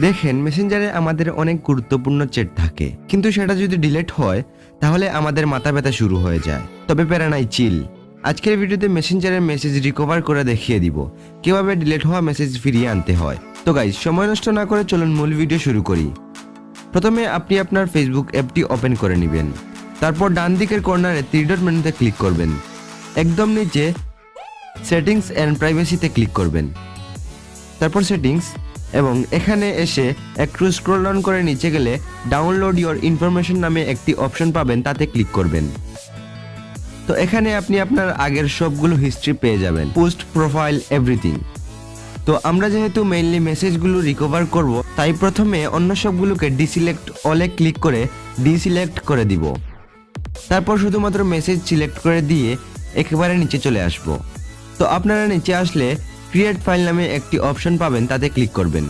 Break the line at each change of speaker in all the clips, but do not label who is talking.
দেখেন মেসেঞ্জারে আমাদের অনেক গুরুত্বপূর্ণ চ্যাট থাকে, কিন্তু সেটা যদি ডিলিট হয় তাহলে আমাদের মাথা ব্যথা শুরু হয়ে যায়। তবে প্যারা নাই, চিল। আজকের ভিডিওতে মেসেঞ্জারের মেসেজ রিকভার করে দেখিয়ে দিব কিভাবে ডিলিট হওয়া মেসেজ ফিরিয়ে আনতে হয়। তো গাইস, সময় নষ্ট না করে চলুন মূল ভিডিও শুরু করি। প্রথমে আপনি আপনার ফেসবুক অ্যাপটি ওপেন করে নেবেন। তারপর ডান দিকের কর্নারে 3 ডট মেনুতে ক্লিক করবেন। একদম নিচে সেটিংস এন্ড প্রাইভেসিতে ক্লিক করবেন। তারপর সেটিংস এবং এখানে এসে একটু স্ক্রল ডাউন করে নিচে গেলে ডাউনলোড ইওর ইনফরমেশন নামে একটি অপশন পাবেন, তাতে ক্লিক করবেন। তো এখানে আপনি আপনার আগের সবগুলো হিস্ট্রি পেয়ে যাবেন, পোস্ট, প্রোফাইল, এভরিথিং। তো আমরা যেহেতু মেইনলি মেসেজগুলো রিকভার করব, তাই প্রথমে অন্য সবগুলোকে ডিসিলেক্ট অলে ক্লিক করে ডিসিলেক্ট করে দিব। তারপর শুধুমাত্র মেসেজ সিলেক্ট করে দিয়ে একেবারে নিচে চলে আসব। তো আপনারা নিচে আসলে ক্রিয়েট ফাইল নামে একটি অপশন পাবেন, তাতে ক্লিক করবেন।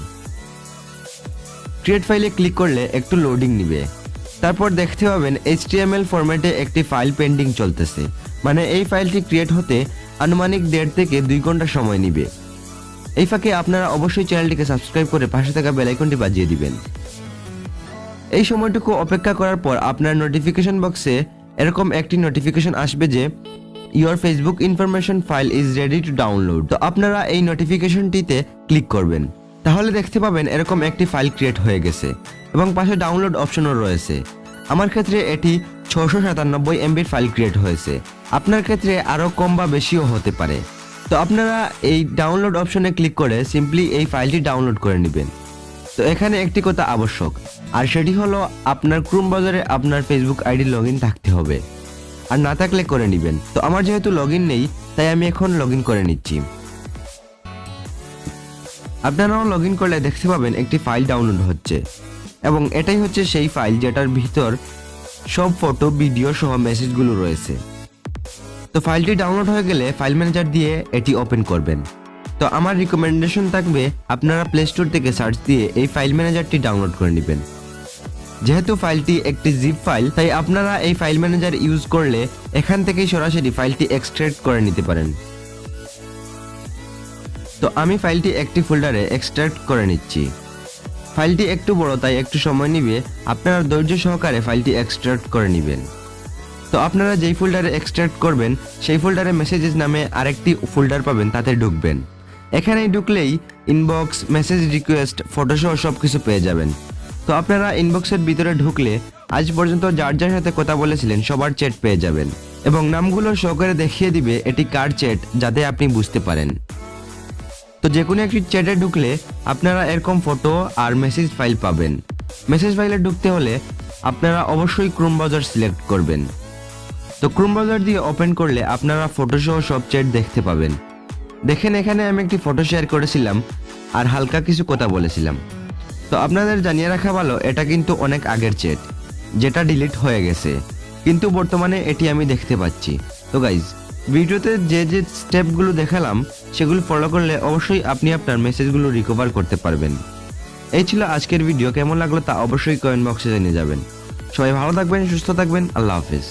ক্রিয়েট ফাইলে ক্লিক করলে একটু লোডিং নিবে। তারপর দেখতে পাবেন HTML ফরম্যাটে একটি ফাইল পেন্ডিং চলতেছে, মানে এই ফাইলটি ক্রিয়েট হতে আনুমানিক 1.5 থেকে 2 ঘন্টা সময় নিবে। এই ফাঁকে আপনারা অবশ্যই চ্যানেলটিকে সাবস্ক্রাইব করে পাশে থাকা বেল আইকনটি বাজিয়ে দিবেন। এই সময়টুকু অপেক্ষা করার পর আপনার নোটিফিকেশন বক্সে এরকম একটি নোটিফিকেশন আসবে যে your Facebook information file is ready to download. তো আপনারা এই নোটিফিকেশনটিতে ক্লিক করবেন। তাহলে দেখতে পাবেন এরকম একটি ফাইল ক্রিয়েট হয়ে গেছে এবং পাশে ডাউনলোড অপশনও রয়েছে। আমার ক্ষেত্রে এটি 697 MB ফাইল ক্রিয়েট হয়েছে, আপনার ক্ষেত্রে আরও কম বা বেশিও হতে পারে। তো আপনারা এই ডাউনলোড অপশনে ক্লিক করে সিম্পলি এই ফাইলটি ডাউনলোড করে নেবেন। তো এখানে একটি কথা আবশ্যক, আর সেটি হলো আপনার ক্রোম ব্রাউজারে আপনার ফেসবুক আইডি লগইন থাকতে হবে, আর না থাকলে করে নেবেন। তো আমার যেহেতু লগইন নেই, তাই আমি এখন লগইন করে নিচ্ছি। আপনারাও লগইন করলে দেখতে পাবেন একটি ফাইল ডাউনলোড হচ্ছে, এবং এটাই হচ্ছে সেই ফাইল যেটার ভিতর সব ফটো, ভিডিও সহ মেসেজগুলো রয়েছে। তো ফাইলটি ডাউনলোড হয়ে গেলে ফাইল ম্যানেজার দিয়ে এটি ওপেন করবেন। তো আমার রিকমেন্ডেশন থাকবে আপনারা প্লে স্টোর থেকে সার্চ দিয়ে এই ফাইল ম্যানেজারটি ডাউনলোড করে নেবেন। যেহেতু ফাইলটি একটি জিপ ফাইল, তাই আপনারা এই ফাইল ম্যানেজার ইউজ করলে এখান থেকেই সরাসরি ফাইলটি এক্সট্রাক্ট করে নিতে পারেন। তো আমি ফাইলটি একটি ফোল্ডারে এক্সট্রাক্ট করে নিচ্ছি। ফাইলটি একটু বড়, তাই একটু সময় নিবে। আপনারা ধৈর্য সহকারে ফাইলটি এক্সট্রাক্ট করে নেবেন। তো আপনারা যেই ফোল্ডারে এক্সট্রাক্ট করবেন সেই ফোল্ডারে মেসেজেস নামে আরেকটি ফোল্ডার পাবেন, তাতে ঢুকবেন। এখানেই ঢুকলেই ইনবক্স, মেসেজ রিকোয়েস্ট, ফটোসহ সব কিছু পেয়ে যাবেন। তো আপনারা ইনবক্সের ভিতরে ঢুকলে আজ পর্যন্ত যার যার সাথে কথা বলেছিলেন সবার চ্যাট পেয়ে যাবেন, এবং নামগুলো শো করে দেখিয়ে দিবে এটি কার চ্যাট, যাতে আপনি বুঝতে পারেন। তো যে কোনো একটি চ্যাটে ঢুকলে আপনারা এরকম ফটো আর মেসেজ ফাইল পাবেন। মেসেজ ফাইলে ঢুকতে হলে আপনারা অবশ্যই ক্রোম ব্রাউজার সিলেক্ট করবেন। তো ক্রোম ব্রাউজার দিয়ে ওপেন করলে আপনারা ফটোসহ সব চ্যাট দেখতে পাবেন। দেখেন এখানে আমি একটি ফটো শেয়ার করেছিলাম আর হালকা কিছু কথা বলেছিলাম। তো আপনাদের জানিয়ে রাখা ভালো, এটা কিন্তু অনেক আগের চ্যাট, যেটা ডিলিট হয়ে গেছে, কিন্তু বর্তমানে এটি আমি দেখতে পাচ্ছি। তো গাইজ, ভিডিওতে যে যে স্টেপগুলো দেখালাম সেগুলো ফলো করলে অবশ্যই আপনি আপনার মেসেজগুলো রিকভার করতে পারবেন। এই ছিল আজকের ভিডিও। কেমন লাগলো তা অবশ্যই কমেন্ট বক্সে জানিয়ে যাবেন। সবাই ভালো থাকবেন, সুস্থ থাকবেন। আল্লাহ হাফেজ।